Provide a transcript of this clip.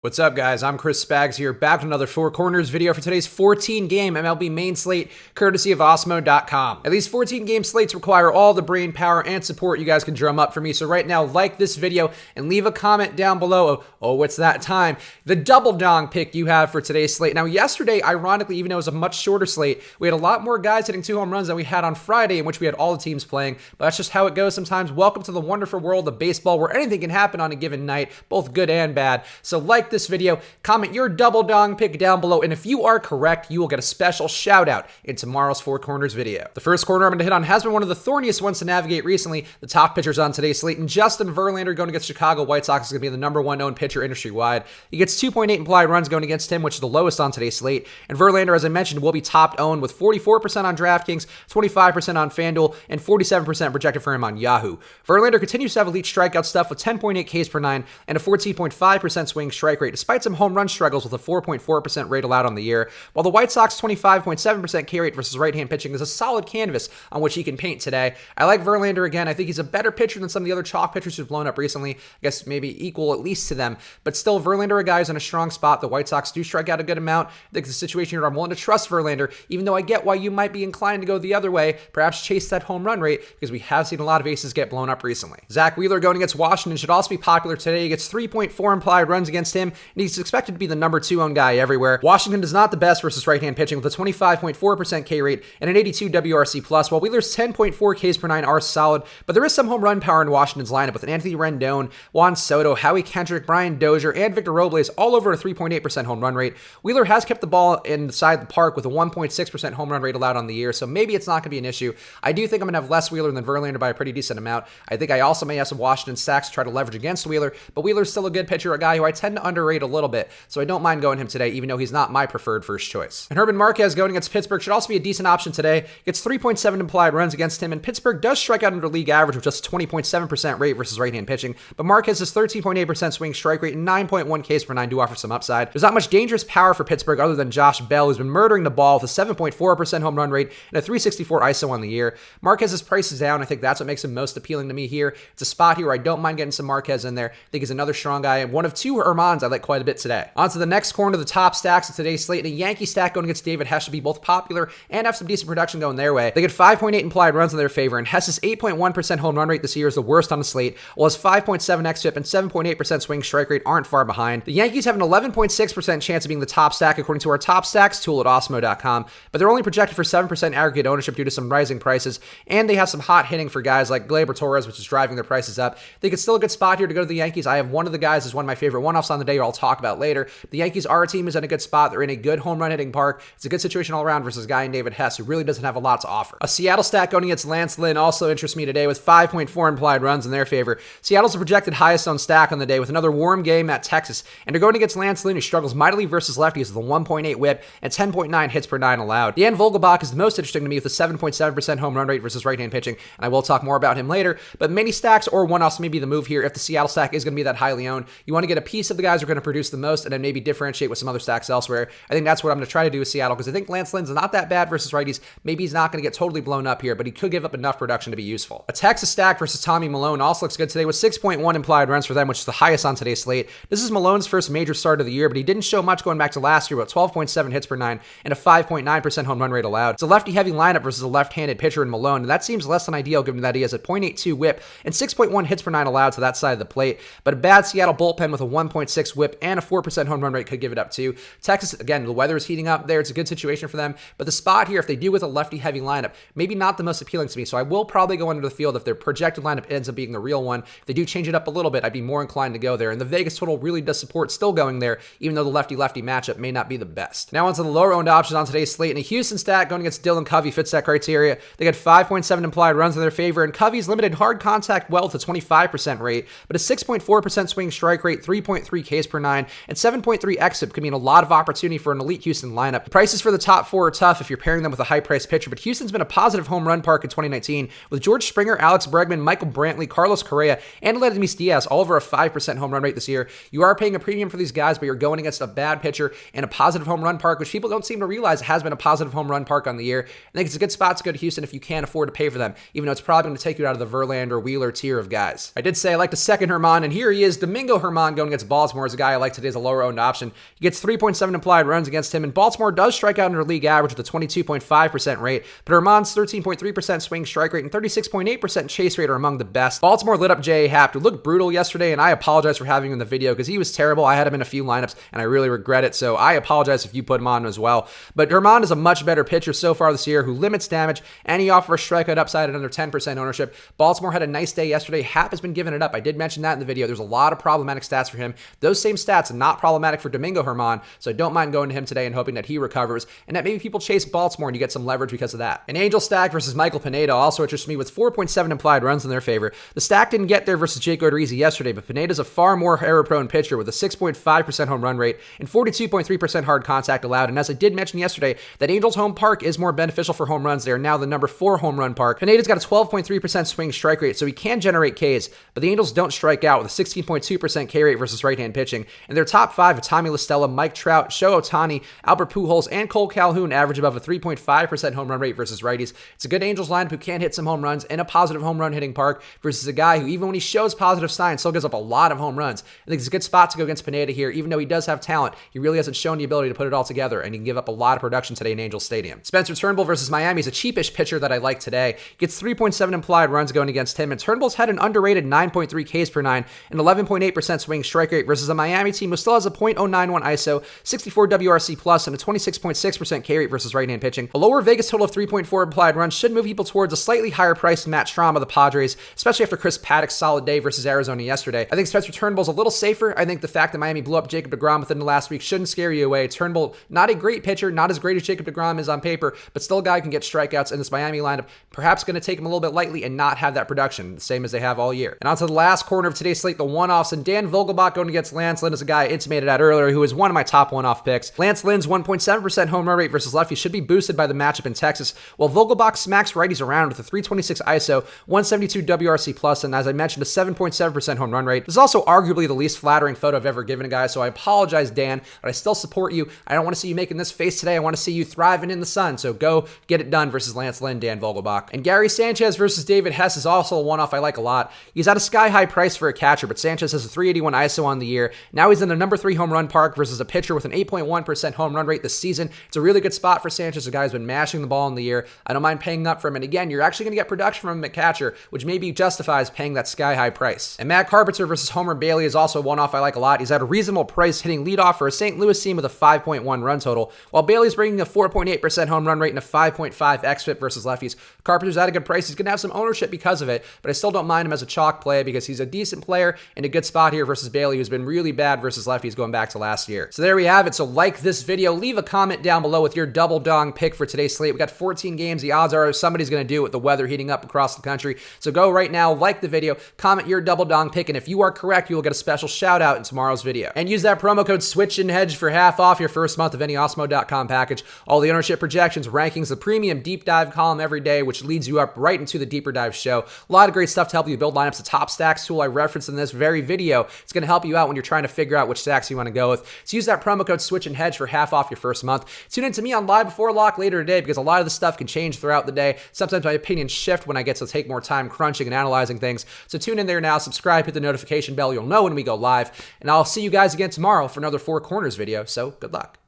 What's up, guys? I'm Chris Spags here, back with another Four Corners video for today's 14-game MLB main slate, courtesy of Osmo.com. At least 14-game slates require all the brain power and support you guys can drum up for me. So right now, like this video and leave a comment down below. Oh, it's that time. The double dong pick you have for today's slate. Now, yesterday, ironically, even though it was a much shorter slate, we had a lot more guys hitting 2 home runs than we had on Friday, in which we had all the teams playing. But that's just how it goes sometimes. Welcome to the wonderful world of baseball, where anything can happen on a given night, both good and bad. So like this video, comment your double dong pick down below, and if you are correct, you will get a special shout out in tomorrow's Four Corners video. The first corner I'm going to hit on has been one of the thorniest ones to navigate recently. The top pitchers on today's slate, and Justin Verlander going against Chicago White Sox is going to be the number one owned pitcher industry-wide. He gets 2.8 implied runs going against him, which is the lowest on today's slate, and Verlander, as I mentioned, will be top owned with 44% on DraftKings, 25% on FanDuel, and 47% projected for him on Yahoo. Verlander continues to have elite strikeout stuff with 10.8 Ks per nine and a 14.5% swing strike rate, despite some home run struggles with a 4.4% rate allowed on the year, while the White Sox 25.7% K rate versus right-hand pitching is a solid canvas on which he can paint today. I like Verlander again. I think he's a better pitcher than some of the other chalk pitchers who've blown up recently. I guess maybe equal at least to them, but still Verlander a guy who's in a strong spot. The White Sox do strike out a good amount. I think it's a situation here where I'm willing to trust Verlander, even though I get why you might be inclined to go the other way, perhaps chase that home run rate, because we have seen a lot of aces get blown up recently. Zach Wheeler going against Washington should also be popular today. He gets 3.4 implied runs against him, and he's expected to be the number 2 owned guy everywhere. Washington is not the best versus right-hand pitching with a 25.4% K rate and an 82 WRC+, while Wheeler's 10.4 Ks per 9 are solid, but there is some home run power in Washington's lineup with Anthony Rendon, Juan Soto, Howie Kendrick, Brian Dozier, and Victor Robles all over a 3.8% home run rate. Wheeler has kept the ball inside the park with a 1.6% home run rate allowed on the year, so maybe it's not going to be an issue. I do think I'm going to have less Wheeler than Verlander by a pretty decent amount. I think I also may have some Washington stacks to try to leverage against Wheeler, but Wheeler's still a good pitcher, a guy who I tend to underrate a little bit, so I don't mind going him today, even though he's not my preferred first choice. And Herman Marquez going against Pittsburgh should also be a decent option today. Gets 3.7 implied runs against him, and Pittsburgh does strike out under league average with just 20.7% rate versus right-hand pitching, but Marquez's 13.8% swing strike rate and 9.1 Ks per 9 do offer some upside. There's not much dangerous power for Pittsburgh other than Josh Bell, who's been murdering the ball with a 7.4% home run rate and a 364 ISO on the year. Marquez's price is down. I think that's what makes him most appealing to me here. It's a spot here where I don't mind getting some Marquez in there. I think he's another strong guy, and one of 2 Hermans I like quite a bit today. On to the next corner, the top stacks of today's slate, and a Yankee stack going against David Hess should be both popular and have some decent production going their way. They get 5.8 implied runs in their favor, and Hess's 8.1% home run rate this year is the worst on the slate, while his 5.7 xFIP and 7.8% swing strike rate aren't far behind. The Yankees have an 11.6% chance of being the top stack according to our top stacks tool at Osmo.com, but they're only projected for 7% aggregate ownership due to some rising prices, and they have some hot hitting for guys like Gleyber Torres, which is driving their prices up. I think it's still a good spot here to go to the Yankees. I have one of the guys as one of my favorite one-offs on the day I'll talk about later. The Yankees are a team who's in a good spot. They're in a good home run hitting park. It's a good situation all around versus a guy in David Hess who really doesn't have a lot to offer. A Seattle stack going against Lance Lynn also interests me today with 5.4 implied runs in their favor. Seattle's the projected highest owned stack on the day with another warm game at Texas, and they're going against Lance Lynn, who struggles mightily versus lefties with a 1.8 whip and 10.9 hits per 9 allowed. Dan Vogelbach is the most interesting to me with a 7.7% home run rate versus right-hand pitching, and I will talk more about him later, but many stacks or one-offs may be the move here if the Seattle stack is going to be that highly owned. You want to get a piece of the guys who are going to produce the most and then maybe differentiate with some other stacks elsewhere. I think that's what I'm going to try to do with Seattle, because I think Lance Lynn's not that bad versus righties. Maybe he's not going to get totally blown up here, but he could give up enough production to be useful. A Texas stack versus Tommy Milone also looks good today with 6.1 implied runs for them, which is the highest on today's slate. This is Malone's first major start of the year, but he didn't show much going back to last year, about 12.7 hits per 9 and a 5.9% home run rate allowed. It's a lefty-heavy lineup versus a left-handed pitcher in Malone, and that seems less than ideal given that he has a 0.82 whip and 6.1 hits per 9 allowed to that side of the plate, but a bad Seattle bullpen with a 1.6 whip and a 4% home run rate could give it up too. Texas, again, the weather is heating up there. It's a good situation for them, but the spot here, if they do with a lefty-heavy lineup, maybe not the most appealing to me, so I will probably go under the field if their projected lineup ends up being the real one. If they do change it up a little bit, I'd be more inclined to go there, and the Vegas total really does support still going there, even though the lefty-lefty matchup may not be the best. Now onto the lower-owned options on today's slate, and a Houston stack going against Dylan Covey fits that criteria. They get 5.7 implied runs in their favor, and Covey's limited hard contact well to 25% rate, but a 6.4% swing strike rate, 3.3 Ks per 9, and 7.3 xFIP could mean a lot of opportunity for an elite Houston lineup. The prices for the top 4 are tough if you're pairing them with a high-priced pitcher, but Houston's been a positive home run park in 2019 with George Springer, Alex Bregman, Michael Brantley, Carlos Correa, and Aledmys Diaz all over a 5% home run rate this year. You are paying a premium for these guys, but you're going against a bad pitcher and a positive home run park, which people don't seem to realize has been a positive home run park on the year. I think it's a good spot to go to Houston if you can't afford to pay for them, even though it's probably going to take you out of the Verlander, Wheeler tier of guys. I did say I like the second Herman, and here he is, Domingo Germán going against Baltimore. is a guy I like today as a lower owned option. He gets 3.7 implied runs against him, and Baltimore does strike out under league average with a 22.5% rate, but Herman's 13.3% swing strike rate and 36.8% chase rate are among the best. Baltimore lit up J.A. Happ, who looked brutal yesterday, and I apologize for having him in the video because he was terrible. I had him in a few lineups, and I really regret it, so I apologize if you put him on as well. But Herman is a much better pitcher so far this year who limits damage, and he offers strikeout upside at under 10% ownership. Baltimore had a nice day yesterday. Happ has been giving it up. I did mention that in the video. There's a lot of problematic stats for him. Those same stats are not problematic for Domingo Germán, so I don't mind going to him today and hoping that he recovers, and that maybe people chase Baltimore and you get some leverage because of that. An Angel stack versus Michael Pineda also interests me with 4.7 implied runs in their favor. The stack didn't get there versus Jake Odorizzi yesterday, but Pineda's a far more error-prone pitcher with a 6.5% home run rate and 42.3% hard contact allowed, and as I did mention yesterday, that Angels home park is more beneficial for home runs. They are now the number 4 home run park. Pineda's got a 12.3% swing strike rate, so he can generate Ks, but the Angels don't strike out with a 16.2% K rate versus right-hand pitching, and their top 5 of Tommy La Stella, Mike Trout, Shohei Ohtani, Albert Pujols, and Cole Calhoun average above a 3.5% home run rate versus righties. It's a good Angels lineup who can hit some home runs in a positive home run hitting park versus a guy who, even when he shows positive signs, still gives up a lot of home runs. I think it's a good spot to go against Pineda here. Even though he does have talent, he really hasn't shown the ability to put it all together, and he can give up a lot of production today in Angels Stadium. Spencer Turnbull versus Miami is a cheapish pitcher that I like today. Gets 3.7 implied runs going against him, and Turnbull's had an underrated 9.3 Ks per 9 and 11.8% swing strike rate versus a Miami team who still has a .091 ISO, 64 WRC plus, and a 26.6% K rate versus right-hand pitching. A lower Vegas total of 3.4 implied runs should move people towards a slightly higher priced Matt Strahm of the Padres, especially after Chris Paddock's solid day versus Arizona yesterday. I think Spencer Turnbull's a little safer. I think the fact that Miami blew up Jacob deGrom within the last week shouldn't scare you away. Turnbull, not a great pitcher, not as great as Jacob deGrom is on paper, but still a guy who can get strikeouts in this Miami lineup. Perhaps going to take him a little bit lightly and not have that production, the same as they have all year. And on to the last corner of today's slate, the one-offs, and Dan Vogelbach going against Lance Lynn is a guy I intimated at earlier who is one of my top one-off picks. Lance Lynn's 1.7% home run rate versus lefties should be boosted by the matchup in Texas, while Vogelbach smacks righties around with a 326 ISO, 172 WRC plus, and as I mentioned, a 7.7% home run rate. This is also arguably the least flattering photo I've ever given a guy, so I apologize, Dan, but I still support you. I don't want to see you making this face today. I want to see you thriving in the sun, so go get it done versus Lance Lynn, Dan Vogelbach. And Gary Sanchez versus David Hess is also a one-off I like a lot. He's at a sky-high price for a catcher, but Sanchez has a 381 ISO on the year. Now he's in the number 3 home run park versus a pitcher with an 8.1% home run rate this season. It's a really good spot for Sanchez, a guy who's been mashing the ball in the year. I don't mind paying up for him, and again, you're actually going to get production from him at catcher, which maybe justifies paying that sky-high price. And Matt Carpenter versus Homer Bailey is also a one-off I like a lot. He's at a reasonable price hitting leadoff for a St. Louis team with a 5.1 run total, while Bailey's bringing a 4.8% home run rate and a 5.5 xFIP versus lefties. Carpenter's at a good price. He's going to have some ownership because of it, but I still don't mind him as a chalk play because he's a decent player in a good spot here versus Bailey, who's been really bad versus lefties going back to last year. So there we have it. So like this video, leave a comment down below with your double dong pick for today's slate. We got 14 games. The odds are somebody's going to do it with the weather heating up across the country. So go right now, like the video, comment your double dong pick, and if you are correct, you will get a special shout out in tomorrow's video. And use that promo code SWITCHANDHEDGE for half off your first month of any Osmo.com package. All the ownership projections, rankings, the premium deep dive column every day, which leads you up right into the deeper dive show. A lot of great stuff to help you build lineups. The top stacks tool I referenced in this very video, it's going to help you out when you're trying to figure out which stacks you want to go with. So use that promo code SWITCHANDHEDGE for half off your first month. Tune in to me on Live Before Lock later today because a lot of the stuff can change throughout the day. Sometimes my opinions shift when I get to take more time crunching and analyzing things. So tune in there now, subscribe, hit the notification bell. You'll know when we go live. And I'll see you guys again tomorrow for another Four Corners video. So good luck.